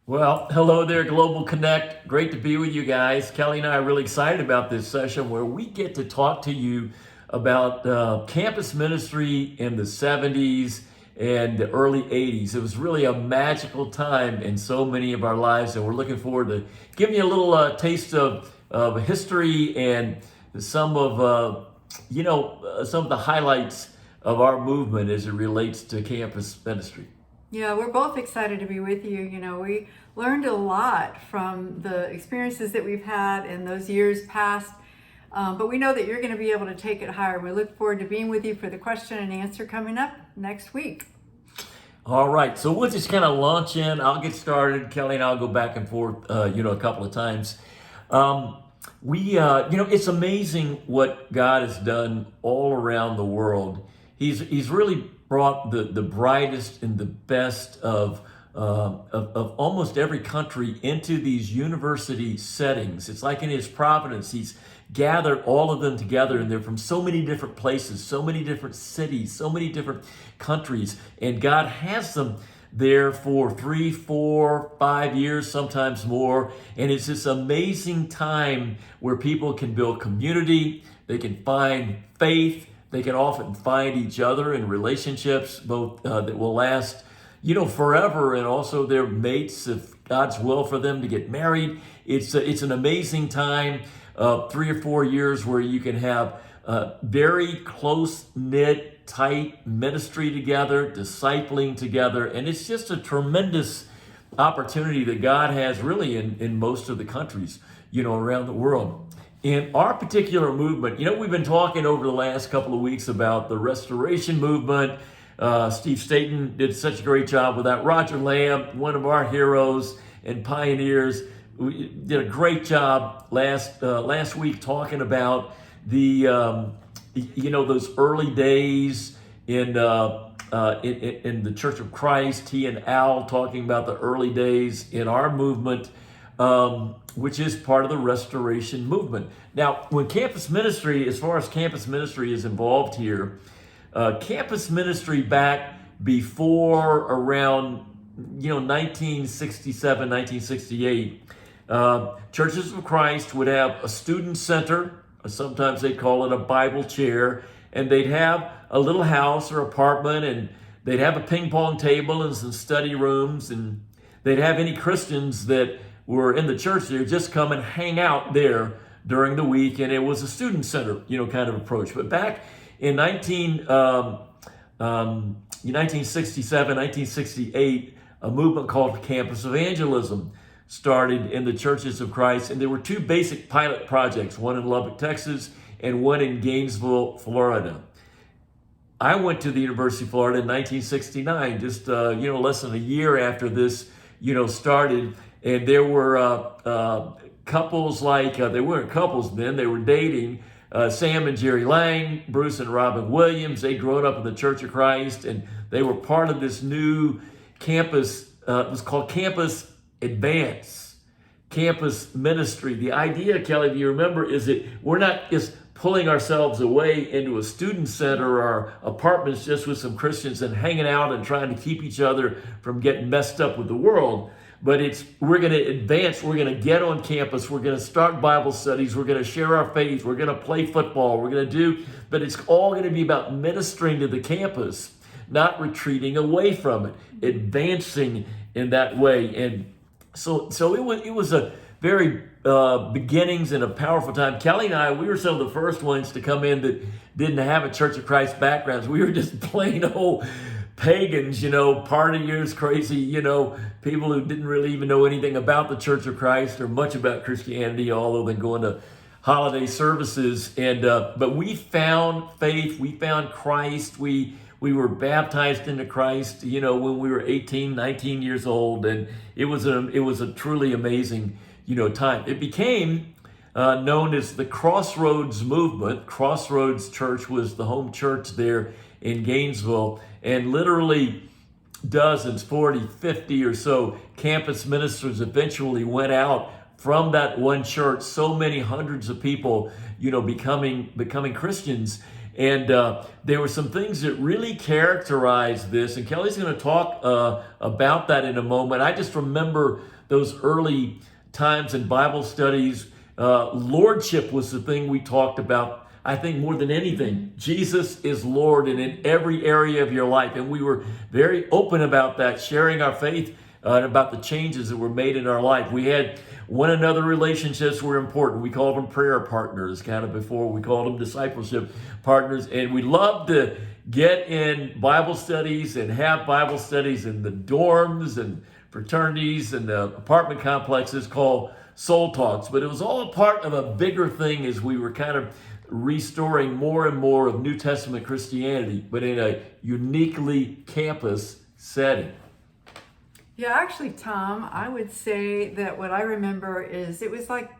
Well, hello there, Global Connect. Great to be with you guys. Kelly and I are really excited about this session where we get to talk to you about campus ministry in the 70s and the early 80s. It was really a magical time in so many of our lives, and we're looking forward to giving you a little taste of history and some of some of the highlights of our movement as it relates to campus ministry. Yeah, we're both excited to be with you. We learned a lot from the experiences that we've had in those years past, but we know that you're going to be able to take it higher. We look forward to being with you for the question and answer coming up next week. All right, so we'll just kind of launch in. I'll get started. Kelly and I'll go back and forth, a couple of times. It's amazing what God has done all around the world. He's really brought the brightest and the best of almost every country into these university settings. It's like in His providence, He's gathered all of them together, and they're from so many different places, so many different cities, so many different countries, and God has them there for 3, 4, 5 years, sometimes more. And it's this amazing time where people can build community, they can find faith, they can often find each other in relationships, both that will last, forever, and also their mates, if God's will for them to get married. It's an amazing time, 3 or 4 years where you can have very close-knit, tight ministry together, discipling together, and it's just a tremendous opportunity that God has really in most of the countries, around the world. In our particular movement, we've been talking over the last couple of weeks about the restoration movement. Steve Staten did such a great job with that. Roger Lamb, one of our heroes and pioneers, did a great job last week talking about the those early days in the Church of Christ. He and Al talking about the early days in our movement, which is part of the restoration movement. Now, when campus ministry, as far as campus ministry is involved here, campus ministry back before around 1967, 1968, Churches of Christ would have a student center. Sometimes they call it a Bible chair, and they'd have a little house or apartment, and they'd have a ping pong table and some study rooms, and they'd have any Christians that were in the church there just come and hang out there during the week, and it was a student center, kind of approach. But back in 1967, 1968, a movement called Campus Evangelism started in the Churches of Christ, and there were 2 basic pilot projects, one in Lubbock, Texas, and one in Gainesville, Florida. I went to the University of Florida in 1969, just less than a year after this, started, and there were couples they weren't couples then, they were dating. Sam and Jerry Lang, Bruce and Robin Williams, they'd grown up in the Church of Christ, and they were part of this new campus. It was called Campus Advance, campus ministry. The idea, Kelly, if you remember, is that we're not just pulling ourselves away into a student center or apartments just with some Christians and hanging out and trying to keep each other from getting messed up with the world. But we're going to advance, we're going to get on campus, we're going to start Bible studies, we're going to share our faith, we're going to play football, but it's all going to be about ministering to the campus, not retreating away from it, advancing in that way. And so it was a very beginnings and a powerful time. Kelly and I, we were some of the first ones to come in that didn't have a Church of Christ backgrounds. We were just plain old pagans, partiers, crazy, people who didn't really even know anything about the Church of Christ or much about Christianity, although than going to holiday services. And but we found faith, we found Christ, we were baptized into Christ, when we were 18, 19 years old, and it was a truly amazing, time. It became known as the Crossroads Movement. Crossroads Church was the home church there in Gainesville, and literally dozens, 40, 50 or so campus ministers eventually went out from that one church, so many hundreds of people, becoming Christians. And there were some things that really characterized this, and Kelly's going to talk about that in a moment. I just remember those early times in Bible studies. Lordship was the thing we talked about, I think, more than anything. Jesus is Lord and in every area of your life. And we were very open about that, sharing our faith and about the changes that were made in our life. We had one another relationships were important. We called them prayer partners, kind of before we called them discipleship partners. And we loved to get in Bible studies and have Bible studies in the dorms and fraternities and the apartment complexes called Soul Talks. But it was all a part of a bigger thing as we were kind of restoring more and more of New Testament Christianity, but in a uniquely campus setting. Yeah, actually, Tom, I would say that what I remember is it was like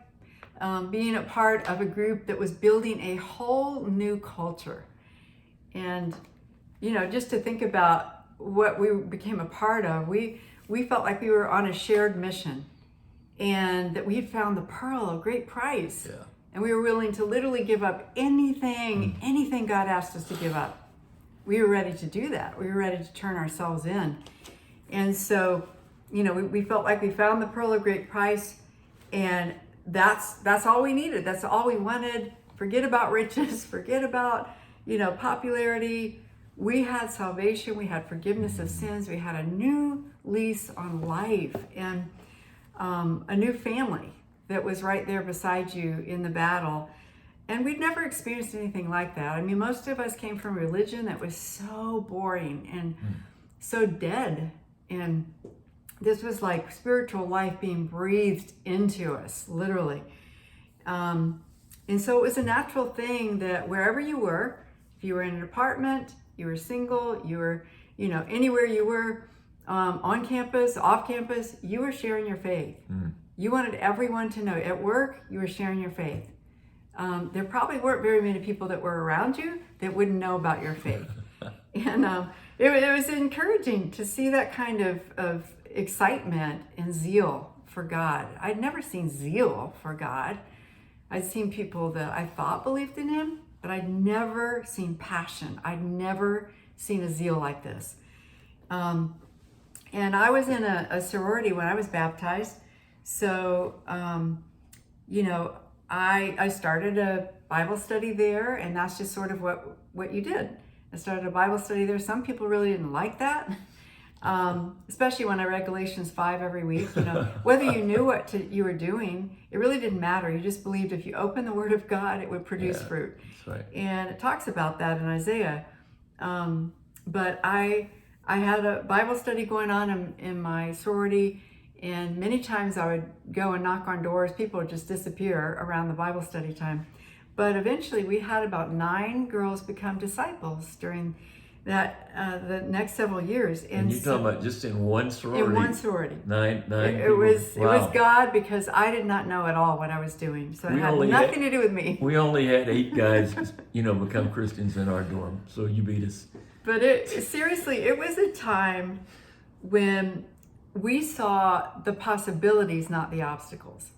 being a part of a group that was building a whole new culture. And, you know, just to think about what we became a part of, we felt like we were on a shared mission and that we had found the pearl of great price. Yeah. And we were willing to literally give up anything God asked us to give up. We were ready to do that. We were ready to turn ourselves in. And so, you know, we felt like we found the pearl of great price, and that's all we needed. That's all we wanted. Forget about riches, forget about, you know, popularity. We had salvation, we had forgiveness of sins, we had a new lease on life, and a new family that was right there beside you in the battle. And we'd never experienced anything like that. I mean, most of us came from religion that was so boring and so dead. And this was like spiritual life being breathed into us, literally. And so it was a natural thing that wherever you were, if you were in an apartment, you were single, you were, you know, anywhere you were, on campus, off campus, you were sharing your faith. You wanted everyone to know. At work, you were sharing your faith. There probably weren't very many people that were around you that wouldn't know about your faith. And it was encouraging to see that kind of excitement and zeal for God. I'd never seen zeal for God. I'd seen people that I thought believed in Him, but I'd never seen passion. I'd never seen a zeal like this. And I was in a sorority when I was baptized. So, you know, I started a Bible study there, and that's just sort of what you did. I started a Bible study there. Some people really didn't like that, especially when I read Galatians 5 every week. You know, whether you knew what you were doing, it really didn't matter. You just believed if you opened the Word of God, it would produce fruit. That's right. And it talks about that in Isaiah. But I had a Bible study going on in my sorority, and many times I would go and knock on doors. People would just disappear around the Bible study time. But eventually we had about 9 girls become disciples during that the next several years. And you're talking about just in one sorority? In one sorority. Nine it was God, because I did not know at all what I was doing. So it had nothing to do with me. We only had 8 guys, you know, become Christians in our dorm. So you beat us. But seriously, it was a time when we saw the possibilities, not the obstacles.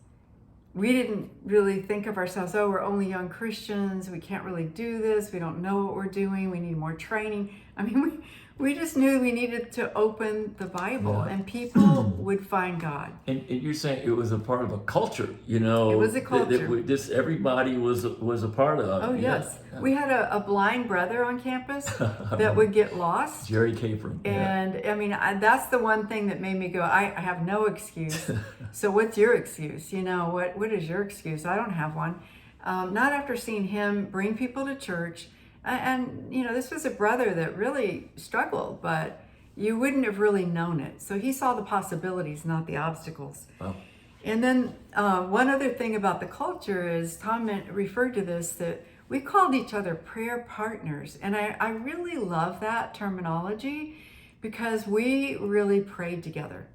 We didn't really think of ourselves, oh, we're only young Christians, we can't really do this, we don't know what we're doing, we need more training. I mean, we just knew we needed to open the Bible, and people would find God. And you're saying it was a part of a culture, you know? It was a culture. That just everybody was a part of. Oh, yes. Yeah. We had a blind brother on campus that would get lost. Jerry Capron. And I mean, that's the one thing that made me go, I have no excuse. So what's your excuse? You know, what is your excuse? I don't have one. Not after seeing him bring people to church. And, you know, this was a brother that really struggled, but you wouldn't have really known it. So he saw the possibilities, not the obstacles. Wow. And then one other thing about the culture is, Tom referred to this, that we called each other prayer partners. And I really love that terminology, because we really prayed together.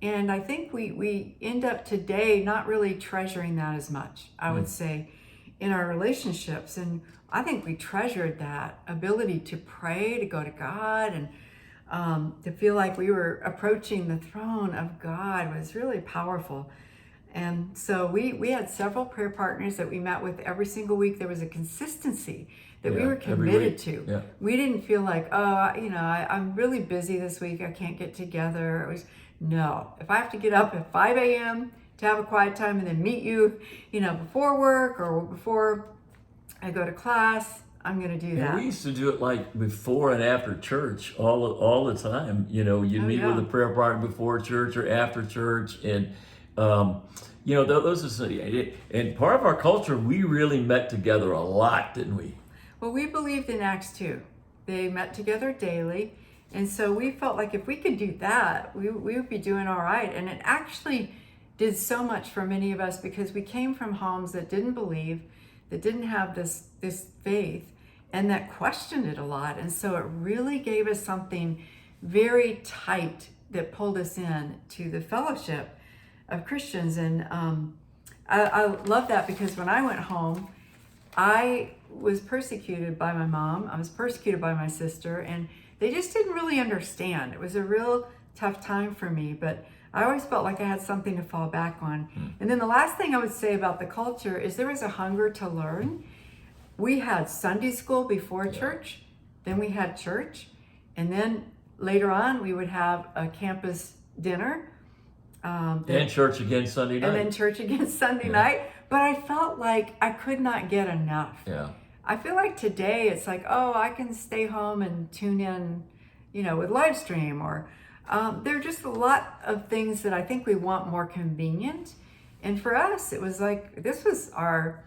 And I think we end up today not really treasuring that as much, I would say, in our relationships. And I think we treasured that ability to pray, to go to God, and to feel like we were approaching the throne of God was really powerful. And so we had several prayer partners that we met with every single week. There was a consistency. that we Yeah, were every committed week. to. Yeah. We didn't feel like, oh, I'm really busy this week. I can't get together. It was, no, if I have to get up at 5 a.m. to have a quiet time and then meet you, before work or before I go to class, I'm going to do And that. we used to do it like before and after church all the time. You'd Oh, meet yeah. with a prayer partner before church or after church, and those are and part of our culture. We really met together a lot, didn't we? Well, we believed in Acts 2. They met together daily. And so we felt like if we could do that, we would be doing all right. And it actually did so much for many of us because we came from homes that didn't believe, that didn't have this faith, and that questioned it a lot. And so it really gave us something very tight that pulled us in to the fellowship of Christians. And I love that because when I went home, I was persecuted by my mom. I was persecuted by my sister, and they just didn't really understand. It was a real tough time for me, but I always felt like I had something to fall back on. And then the last thing I would say about the culture is there was a hunger to learn. We had Sunday school before church, then we had church, and then later on we would have a campus dinner. And church again Sunday night. And then church again Sunday night. But I felt like I could not get enough. Yeah. I feel like today it's like, oh, I can stay home and tune in, with live stream, or there are just a lot of things that I think we want more convenient. And for us, it was like, this was our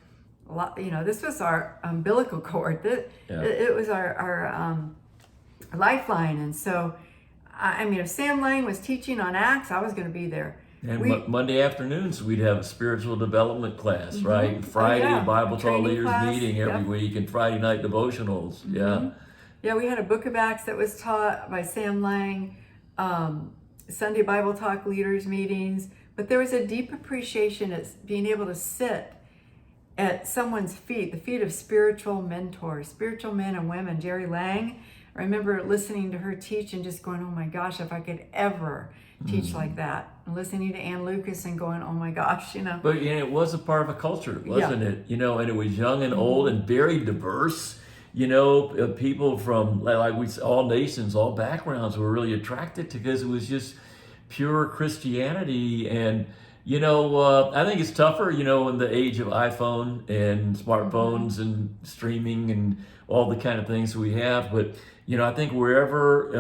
umbilical cord. It was our lifeline. And so, if Sam Lang was teaching on Acts, I was going to be there. And Monday afternoons, we'd have a spiritual development class, right? Friday, yeah. Bible Talk Training Leaders class. meeting every Yep. week, and Friday night devotionals. Yeah. Yeah, we had a book of Acts that was taught by Sam Lang, Sunday Bible Talk Leaders meetings, but there was a deep appreciation at being able to sit at someone's feet, the feet of spiritual mentors, spiritual men and women. Jerry Lang, I remember listening to her teach and just going, oh my gosh, if I could ever teach like that. And listening to Ann Lucas and going, oh my gosh, But it was a part of a culture, wasn't it? And it was young and old and very diverse. People from like we all nations, all backgrounds were really attracted to, because it was just pure Christianity. And I think it's tougher, in the age of iPhone and smartphones and streaming and all the kind of things we have. But I think wherever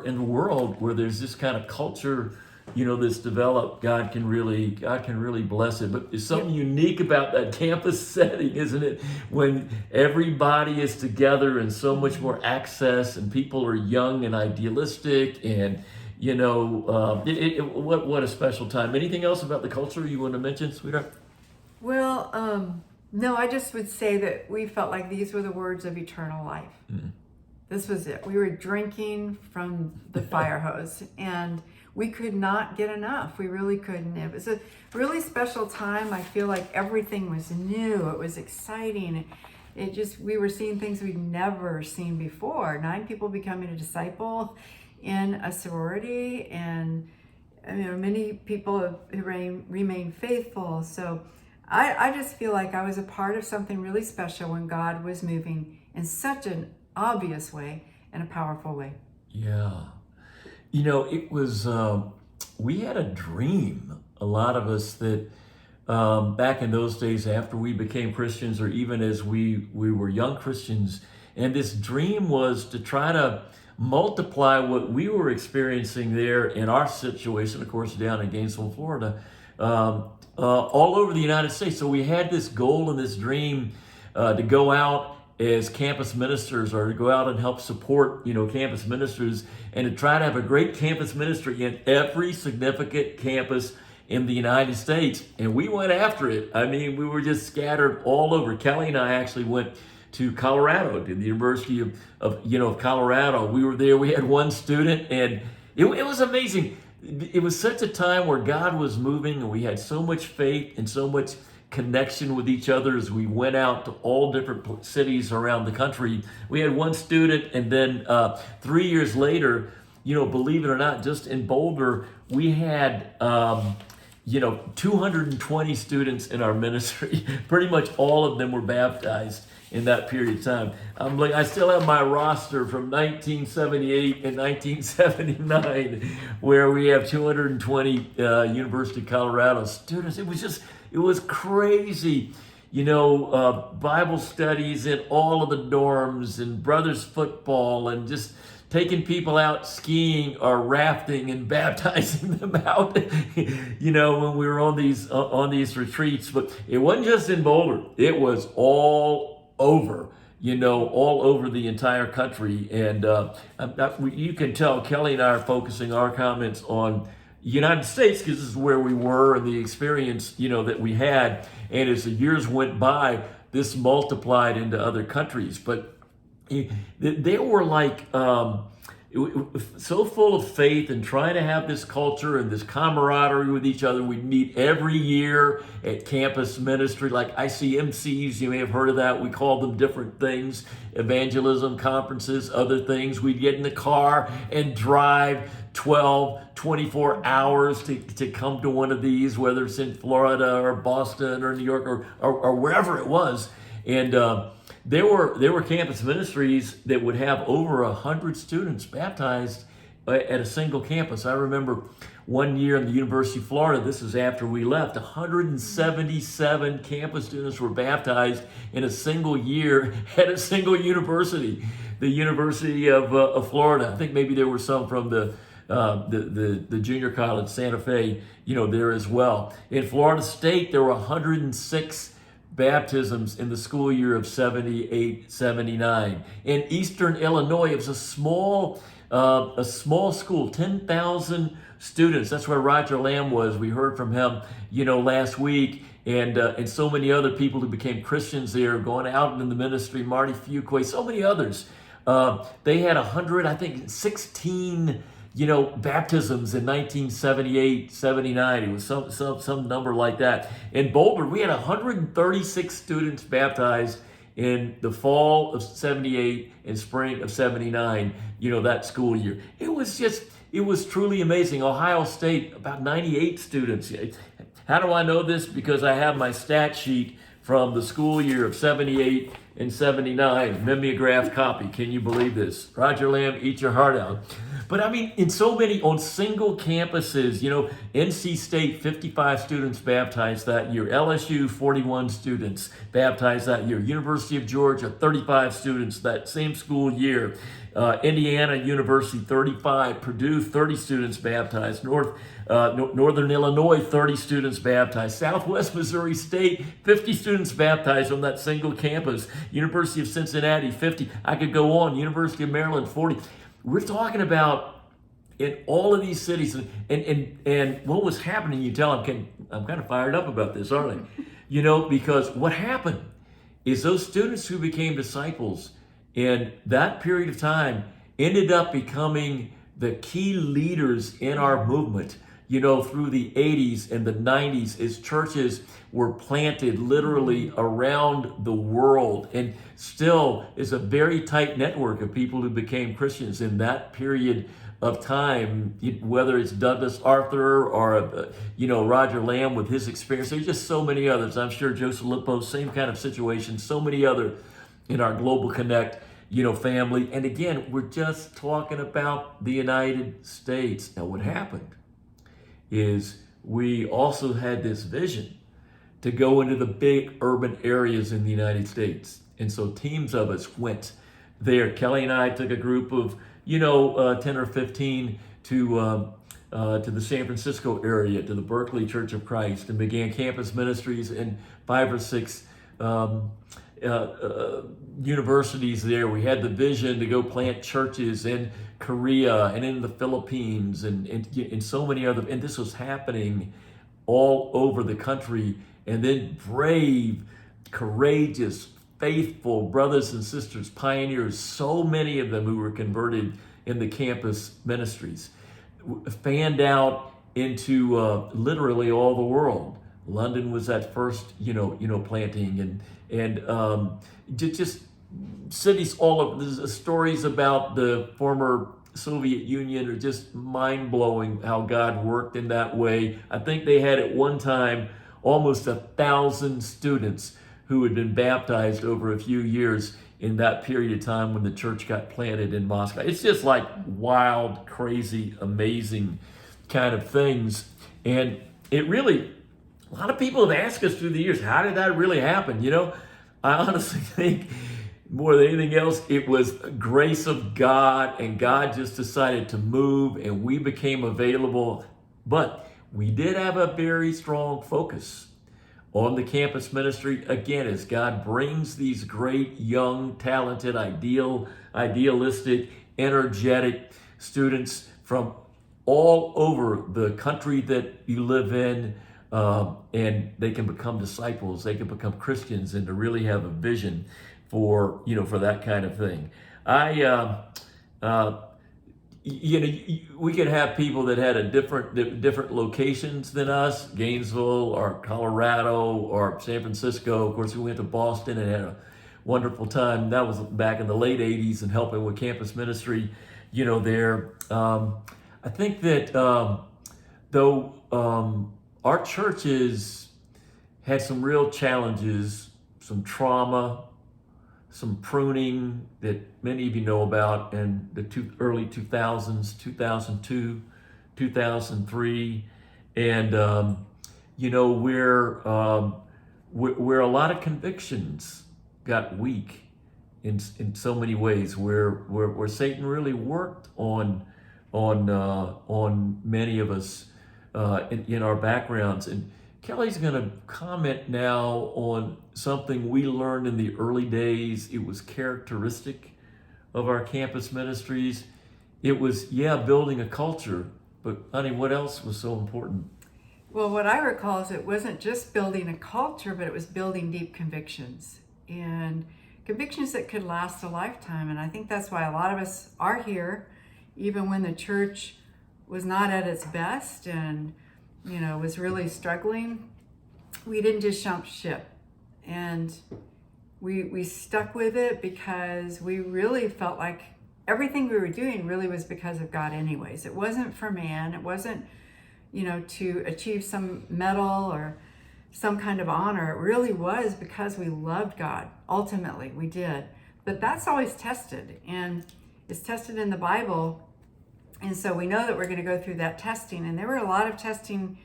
in the world where there's this kind of culture, that's developed, God can really bless it. But there's something unique about that campus setting, isn't it? When everybody is together and so much more access, and people are young and idealistic, and what a special time. Anything else about the culture you want to mention, sweetheart? Well, no, I just would say that we felt like these were the words of eternal life. This was it. We were drinking from the fire hose, and we could not get enough. We really couldn't. It was a really special time. I feel like everything was new. It was exciting. We were seeing things we'd never seen before. 9 people becoming a disciple in a sorority, and many people have remained faithful. So I just feel like I was a part of something really special when God was moving in such an obvious way and a powerful way. Yeah. It was, we had a dream, a lot of us, that back in those days after we became Christians, or even as we were young Christians, and this dream was to try to multiply what we were experiencing there in our situation, of course, down in Gainesville, Florida, all over the United States. So we had this goal and this dream to go out as campus ministers, or to go out and help support, campus ministers, and to try to have a great campus ministry in every significant campus in the United States. And we went after it. We were just scattered all over. Kelly and I actually went to Colorado, to the University of Colorado. We were there. We had one student, and it was amazing. It was such a time where God was moving, and we had so much faith and so much connection with each other as we went out to all different cities around the country. We had one student, and then 3 years later, believe it or not, just in Boulder, we had 220 students in our ministry. Pretty much all of them were baptized. in that period of time. I still have my roster from 1978 and 1979, where we have 220 University of Colorado students. It was crazy. Bible studies in all of the dorms and brothers football and just taking people out skiing or rafting and baptizing them out, when we were on these retreats. But it wasn't just in Boulder. It was all over, all over the entire country. And you can tell Kelly and I are focusing our comments on United States because this is where we were and the experience, that we had. And as the years went by, this multiplied into other countries. But they were like so full of faith and trying to have this culture and this camaraderie with each other. We'd meet every year at campus ministry, like ICMCs. You may have heard of that. We called them different things, evangelism conferences, other things. We'd get in the car and drive 12, 24 hours to come to one of these, whether it's in Florida or Boston or New York or wherever it was. And there were campus ministries that would have over 100 students baptized at a single campus. I remember one year in the University of Florida, this is after we left, 177 campus students were baptized in a single year at a single university, the University of Florida. I think maybe there were some from the junior college, Santa Fe, there as well. In Florida State, there were 106 baptisms in the school year of 78, 79. In Eastern Illinois, it was a small school, 10,000 students. That's where Roger Lamb was. We heard from him, last week, and so many other people who became Christians there, going out in the ministry, Marty Fuqua, so many others. They had 16 baptisms in 1978, 79. It was some number like that. In Boulder, we had 136 students baptized in the fall of 78 and spring of 79, that school year. It was truly amazing. Ohio State, about 98 students. How do I know this? Because I have my stat sheet from the school year of 78 and 79, mimeograph copy. Can you believe this? Roger Lamb, eat your heart out. But in so many, on single campuses, NC State, 55 students baptized that year. LSU, 41 students baptized that year. University of Georgia, 35 students that same school year. Indiana University, 35. Purdue, 30 students baptized. Northern Illinois, 30 students baptized. Southwest Missouri State, 50 students baptized on that single campus. University of Cincinnati, 50. I could go on. University of Maryland, 40. We're talking about in all of these cities, and what was happening. You tell I'm kind of fired up about this, aren't I? Because what happened is those students who became disciples in that period of time ended up becoming the key leaders in our movement. Through the 80s and the 90s, as churches were planted literally around the world, and still is a very tight network of people who became Christians in that period of time, whether it's Douglas Arthur or, Roger Lamb with his experience. There's just so many others. I'm sure Joseph Lippo, same kind of situation, so many other in our Global Connect, family. And again, we're just talking about the United States. Now, what happened is we also had this vision to go into the big urban areas in the United States. And so teams of us went there. Kelly and I took a group of, 10 or 15 to the San Francisco area, to the Berkeley Church of Christ, and began campus ministries in 5 or 6 universities there. We had the vision to go plant churches in Korea and in the Philippines and so many other, and this was happening all over the country. And then brave, courageous, faithful brothers and sisters, pioneers, so many of them who were converted in the campus ministries, fanned out into literally all the world. London was that first, planting, and just cities all over. There's stories about the former Soviet Union are just mind-blowing how God worked in that way. I think they had at one time almost 1,000 students who had been baptized over a few years in that period of time when the church got planted in Moscow. It's just like wild, crazy, amazing kind of things. And it really, a lot of people have asked us through the years, how did that really happen? I honestly think more than anything else, it was grace of God, and God just decided to move, and we became available. But we did have a very strong focus on the campus ministry, again, as God brings these great, young, talented, idealistic, energetic students from all over the country that you live in, and they can become disciples, they can become Christians, and to really have a vision for that kind of thing. We could have people that had a different locations than us, Gainesville or Colorado or San Francisco. Of course, we went to Boston and had a wonderful time. That was back in the late 80s and helping with campus ministry, there. I think that though our churches had some real challenges, some trauma, some pruning that many of you know about in the early 2000s, 2002, 2003, and where a lot of convictions got weak in so many ways, where Satan really worked on many of us in our backgrounds. And Kelly's going to comment now on something we learned in the early days. It was characteristic of our campus ministries. It was, building a culture, but honey, what else was so important? Well, what I recall is it wasn't just building a culture, but it was building deep convictions, and convictions that could last a lifetime. And I think that's why a lot of us are here, even when the church was not at its best and was really struggling. We didn't just jump ship, and we stuck with it because we really felt like everything we were doing really was because of God anyways. It wasn't for man. It wasn't, to achieve some medal or some kind of honor. It really was because we loved God. Ultimately, we did. But that's always tested, and it's tested in the Bible. And so we know that we're going to go through that testing. And there were a lot of testing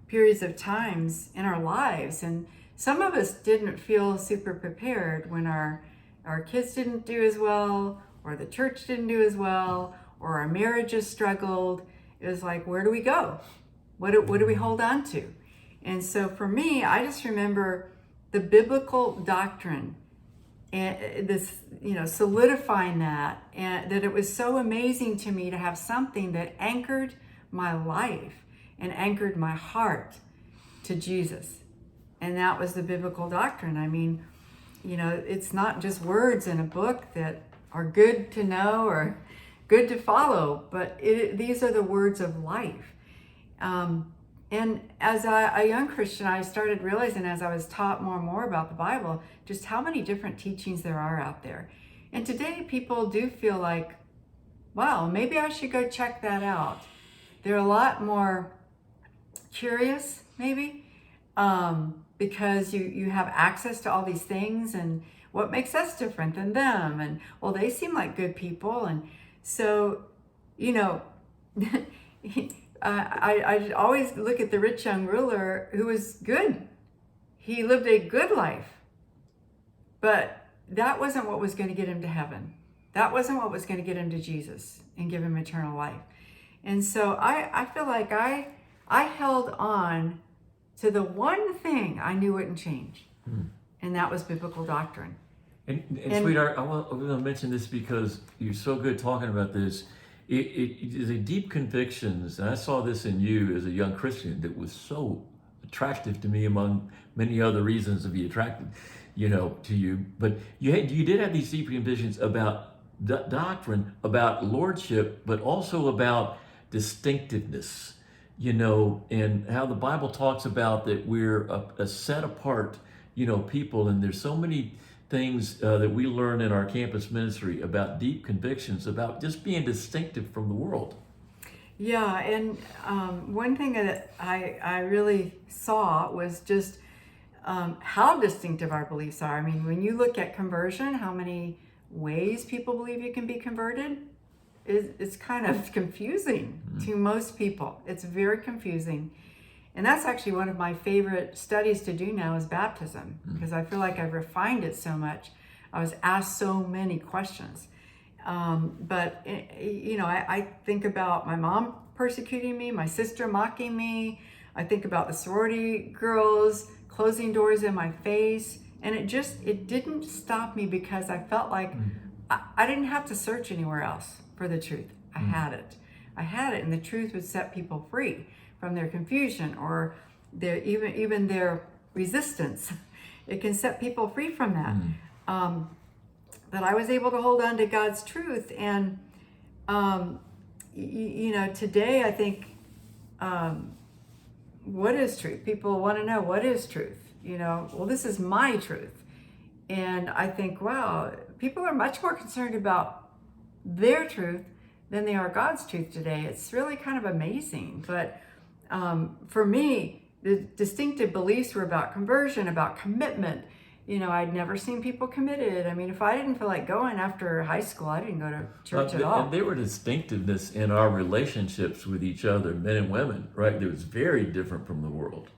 periods of times in our lives. And some of us didn't feel super prepared when our kids didn't do as well, or the church didn't do as well, or our marriages struggled. It was like, where do we go? What do we hold on to? And so for me, I just remember the biblical doctrine and this, solidifying that, and that it was so amazing to me to have something that anchored my life and anchored my heart to Jesus. And that was the biblical doctrine. I mean, it's not just words in a book that are good to know or good to follow, but these are the words of life. And as a young Christian, I started realizing, as I was taught more and more about the Bible, just how many different teachings there are out there. And today people do feel like, wow, maybe I should go check that out. They're a lot more curious, maybe, because you have access to all these things, and what makes us different than them? And, well, they seem like good people. And so, I always look at the rich young ruler who was good. He lived a good life. But that wasn't what was going to get him to heaven. That wasn't what was going to get him to Jesus and give him eternal life. And so I feel like I held on to the one thing I knew wouldn't change. And that was biblical doctrine. And sweetheart, I'm going to mention this because you're so good talking about this. It is a deep convictions, and I saw this in you as a young Christian that was so attractive to me, among many other reasons to be attracted, to you. But you did have these deep convictions about doctrine, about lordship, but also about distinctiveness, and how the Bible talks about that we're a set apart, people, and there's so many things that we learn in our campus ministry about deep convictions, about just being distinctive from the world. Yeah, and one thing that I really saw was just how distinctive our beliefs are. I mean, when you look at conversion, how many ways people believe you can be converted, it's kind of confusing to most people. It's very confusing. And that's actually one of my favorite studies to do now is baptism, because I feel like I've refined it so much. I was asked so many questions. But I think about my mom persecuting me, my sister mocking me. I think about the sorority girls closing doors in my face. And it didn't stop me, because I felt like I didn't have to search anywhere else for the truth. I had it, and the truth would set people free from their confusion or their even their resistance. It can set people free from that. That I was able to hold on to God's truth, and today I think, what is truth? People want to know, what is truth? Well, this is my truth. And I think, wow, people are much more concerned about their truth than they are God's truth today. It's really kind of amazing. But for me, the distinctive beliefs were about conversion, about commitment. I'd never seen people committed. I mean, if I didn't feel like going after high school, I didn't go to church at all. And there were distinctiveness in our relationships with each other, men and women, right? That was very different from the world.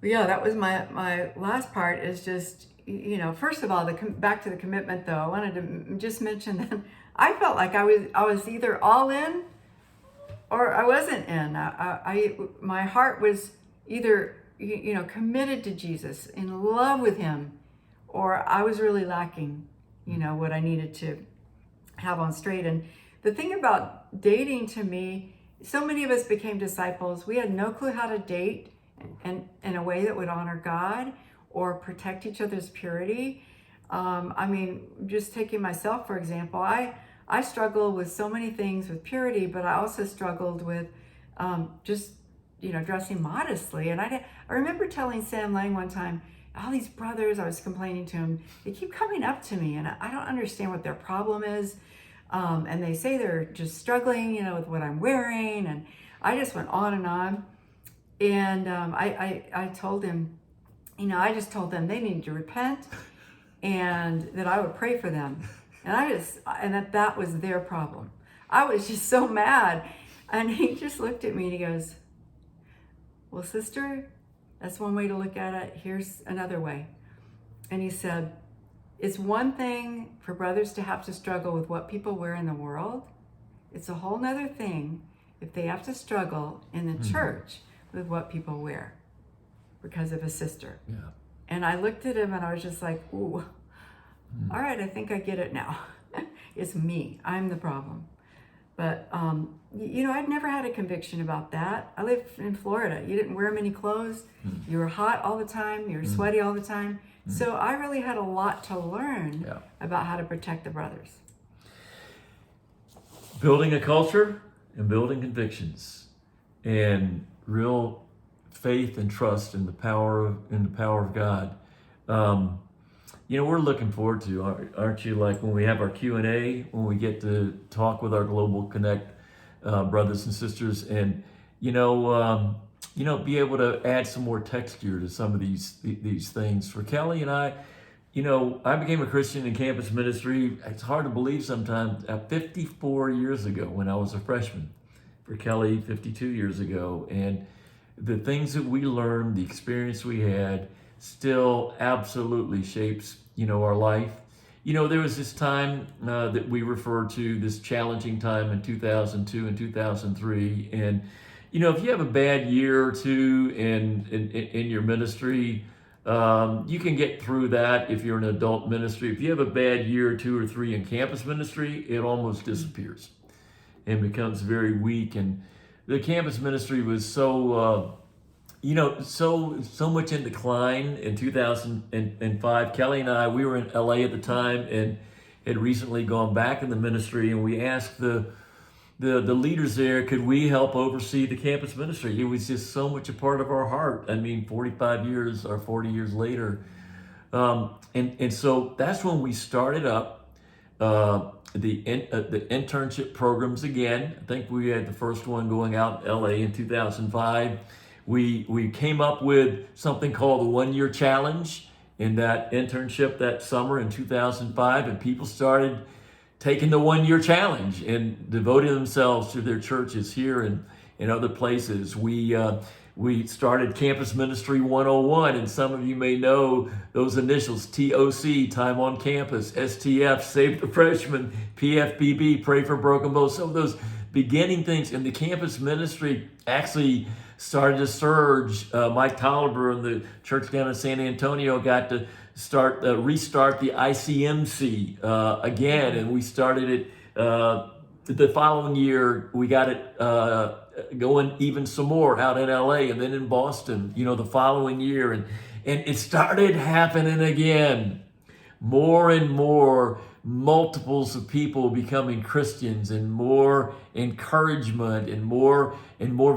Yeah, that was my last part, is just, first of all, back to the commitment though, I wanted to just mention that I felt like I was either all in or I wasn't in. My heart was either, committed to Jesus, in love with him, or I was really lacking, what I needed to have on straight. And the thing about dating, to me, so many of us became disciples. We had no clue how to date and in a way that would honor God or protect each other's purity. Just taking myself, for example, I struggled with so many things with purity, but I also struggled with dressing modestly. And I remember telling Sam Lang one time, all these brothers, I was complaining to him, they keep coming up to me and I don't understand what their problem is. And they say they're just struggling, with what I'm wearing. And I just went on and on. And I told him, I just told them they needed to repent and that I would pray for them. And that was their problem. I was just so mad. And he just looked at me and he goes, well, sister, that's one way to look at it. Here's another way. And he said, it's one thing for brothers to have to struggle with what people wear in the world. It's a whole nother thing if they have to struggle in the church with what people wear because of a sister. Yeah. And I looked at him and I was just like, ooh, all right, I think I get it now. It's me. I'm the problem. But, I'd never had a conviction about that. I lived in Florida. You didn't wear many clothes. You were hot all the time. You were sweaty all the time. So I really had a lot to learn about how to protect the brothers. Building a culture and building convictions and real faith and trust in the power of God. We're looking forward to, aren't you, like when we have our Q&A, when we get to talk with our Global Connect brothers and sisters, and be able to add some more texture to some of these things. For Kelly and I became a Christian in campus ministry. It's hard to believe sometimes, 54 years ago when I was a freshman. For Kelly, 52 years ago. And the things that we learned, the experience we had, still absolutely shapes, our life. There was this time that we refer to, this challenging time in 2002 and 2003. And, if you have a bad year or two in your ministry, you can get through that if you're in adult ministry. If you have a bad year or 2 or 3 in campus ministry, it almost disappears and becomes very weak. And the campus ministry was so much in decline in 2005. Kelly and I, we were in LA at the time and had recently gone back in the ministry, and we asked the leaders there, could we help oversee the campus ministry? It was just so much a part of our heart. 45 years or 40 years later. And so that's when we started up the internship programs again. I think we had the first one going out in LA in 2005. we came up with something called the 1 Year Challenge in that internship that summer in 2005, and people started taking the 1 Year Challenge and devoting themselves to their churches here and in other places. We started Campus Ministry 101, and some of you may know those initials: TOC, Time on Campus; STF, Save the Freshmen; PFBB, Pray for Broken Bones. Some of those beginning things in the campus ministry actually started to surge. Mike Tolliver and the church down in San Antonio got to restart the ICMC again, and we started it the following year. We got it going even some more out in LA and then in Boston, the following year. And it started happening again. More and more multiples of people becoming Christians, and more encouragement and more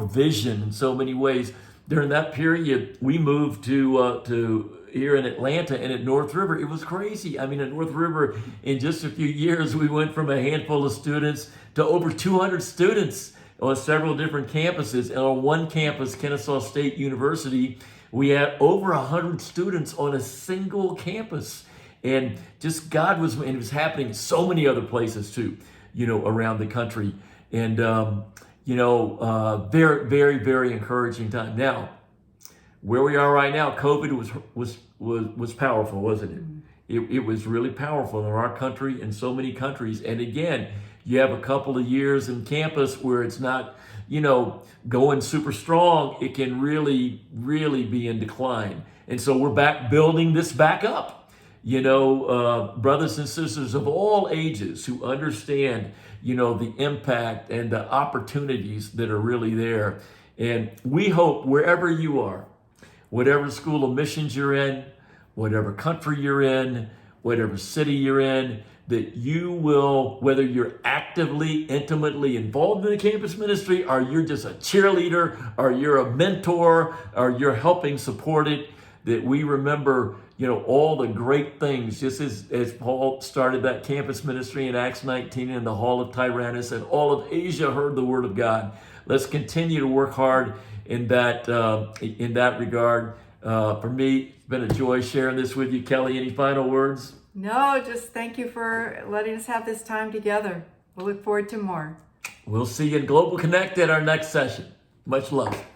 vision in so many ways. During that period, we moved to here in Atlanta, and at North River, it was crazy. I mean, at North River, in just a few years, we went from a handful of students to over 200 students on several different campuses. And on one campus, Kennesaw State University, we had over 100 students on a single campus. And just God was, and it was happening in so many other places too, around the country. And, very, very, very encouraging time. Now, where we are right now, COVID was powerful, wasn't it? It was really powerful in our country and so many countries. And again, you have a couple of years in campus where it's not, going super strong. It can really, really be in decline. And so we're back building this back up. Brothers and sisters of all ages who understand, the impact and the opportunities that are really there. And we hope wherever you are, whatever school of missions you're in, whatever country you're in, whatever city you're in, that you will, whether you're actively, intimately involved in the campus ministry, or you're just a cheerleader, or you're a mentor, or you're helping support it, that we remember, all the great things, just as Paul started that campus ministry in Acts 19 in the Hall of Tyrannus, and all of Asia heard the word of God. Let's continue to work hard in that regard. For me, it's been a joy sharing this with you. Kelly, any final words? No, just thank you for letting us have this time together. We'll look forward to more. We'll see you in Global Connect at our next session. Much love.